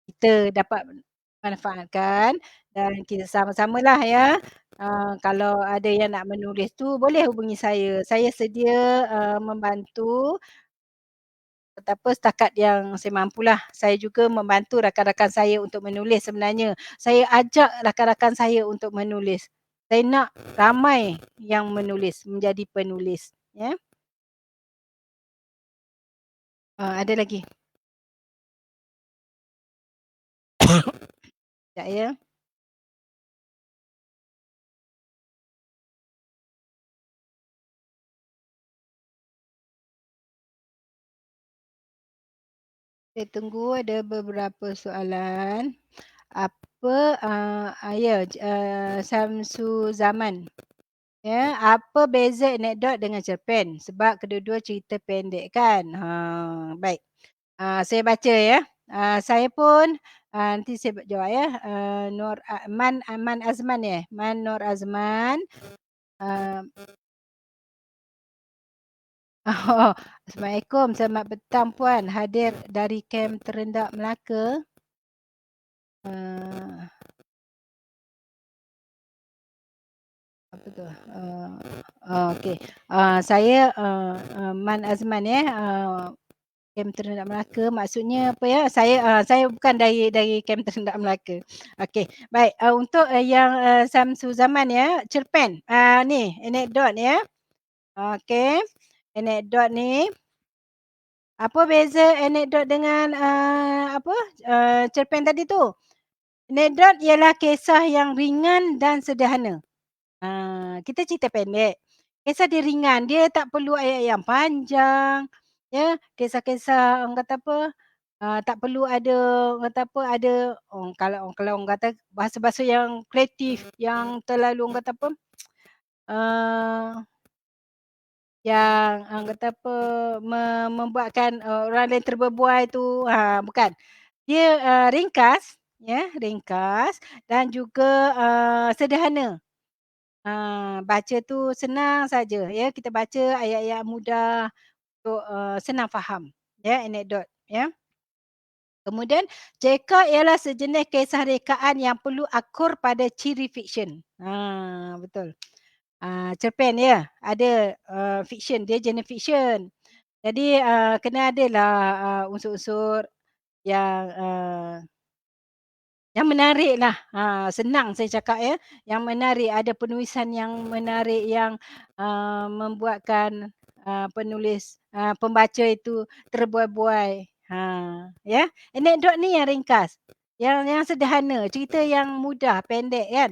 kita dapat manfaatkan dan kita sama-samalah ya, kalau ada yang nak menulis tu boleh hubungi saya. Saya sedia, membantu. Betapa setakat yang saya mampulah. Saya juga membantu rakan-rakan saya untuk menulis sebenarnya. Saya ajak rakan-rakan saya untuk menulis. Saya nak ramai yang menulis, menjadi penulis, ya. Ada lagi? Sekejap ya. Saya tunggu ada beberapa soalan. Apa, ya, Samsu Zaman. Ya, apa beza anekdot dengan cerpen? Sebab kedua-dua cerita pendek kan? Baik. Saya baca ya. Saya pun, nanti saya jawab ya. Nur Man Azman ya? Man Nur Azman. Uh, oh, Assalamualaikum, selamat petang puan. Hadir dari kem terendak Melaka. Uh, Apa tu? Okey. Saya, Man Azman ya. Kem Terendak Melaka maksudnya apa ya? Saya bukan dari Kem Terendak Melaka. Okey, baik, untuk, yang, Samsu Zaman ya, cerpen. Ni anekdot ya. Okey, anekdot ni, apa beza anekdot dengan, apa, cerpen tadi tu? Anekdot ialah kisah yang ringan dan sederhana. Kita cerita pendek. Kisah dia ringan, dia tak perlu ayat yang panjang, ya. Kisah-kisah orang kata apa, Tak perlu ada orang kata apa, ada kalau orang kata bahasa-bahasa yang kreatif, yang terlalu orang kata apa, eee, yang orang kata apa, membuatkan, orang lain terberbuai tu, bukan. Dia, ringkas, ya, ringkas dan juga, sederhana. Baca tu senang saja, ya, kita baca ayat-ayat mudah untuk, senang faham, ya, anekdot, ya. Kemudian cerita ialah sejenis kisah rekaan yang perlu akur pada ciri fiksyen. Betul. Cerpen ya, ada, fiksyen, dia jenis fiksyen. Jadi, kena adalah, unsur-unsur yang, yang menariklah. Senang saya cakap ya, yang menarik, ada penulisan yang menarik yang, membuatkan, penulis, pembaca itu terbuai-buai. Ya. Anekdot ni yang ringkas, yang sederhana, cerita yang mudah, pendek kan.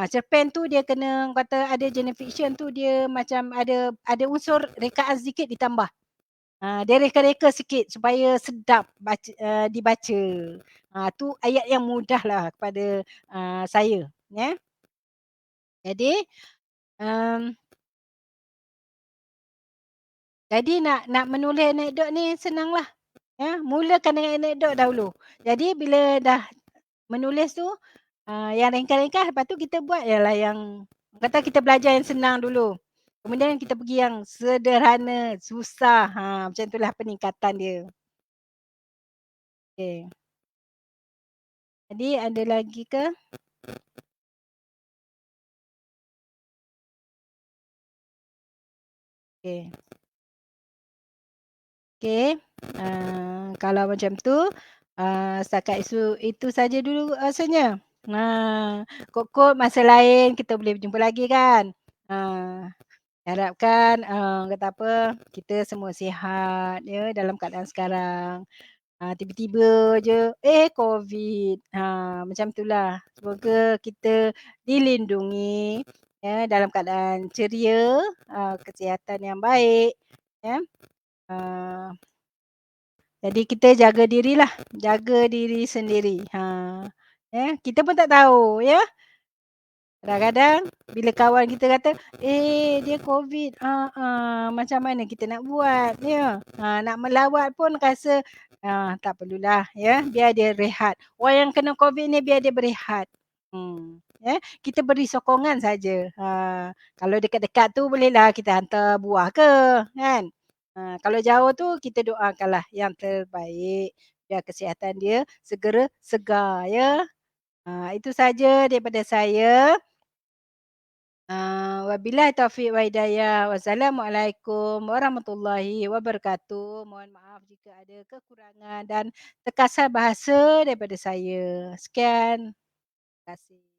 Cerpen tu dia kena orang kata ada jenis fiksyen tu dia macam ada unsur rekaan sedikit ditambah. Dia reka-reka sikit supaya sedap dibaca. Tu ayat yang mudahlah kepada, saya, ya. Jadi, mmm, jadi nak menulis anekdot ni senanglah, ya. Mulakan dengan anekdot dahulu. Jadi bila dah menulis tu, yang ringkas-ringkas, lepas tu kita buat ialah yang kata kita belajar yang senang dulu. Kemudian kita pergi yang sederhana, susah, macam itulah peningkatan dia. Okey. Jadi ada lagi ke? Okey. Okey, kalau macam tu, setakat itu saja dulu rasanya. Kok-kok masa lain kita boleh berjumpa lagi kan? Ah, Harapkan, kata apa, kita semua sihat ya dalam keadaan sekarang. Tiba-tiba je, COVID. Macam itulah. Semoga kita dilindungi ya dalam keadaan ceria, kesihatan yang baik ya. Ah Jadi kita jaga dirilah, jaga diri sendiri. Ya, kita pun tak tahu ya. Kadang-kadang bila kawan kita kata, dia COVID, macam mana kita nak buat ya. Nak melawat pun rasa, tak perlulah ya, biar dia rehat. Orang yang kena COVID ni biar dia berehat. Ya, kita beri sokongan saja. Kalau dekat-dekat tu bolehlah kita hantar buah ke, kan. Kalau jauh tu kita doakanlah yang terbaik, biar kesihatan dia segera segar ya. Itu saja daripada saya. Wabillahi taufiq wa hidayah. Wassalamualaikum warahmatullahi wabarakatuh. Mohon maaf jika ada kekurangan dan terkasar bahasa daripada saya. Sekian, terima kasih.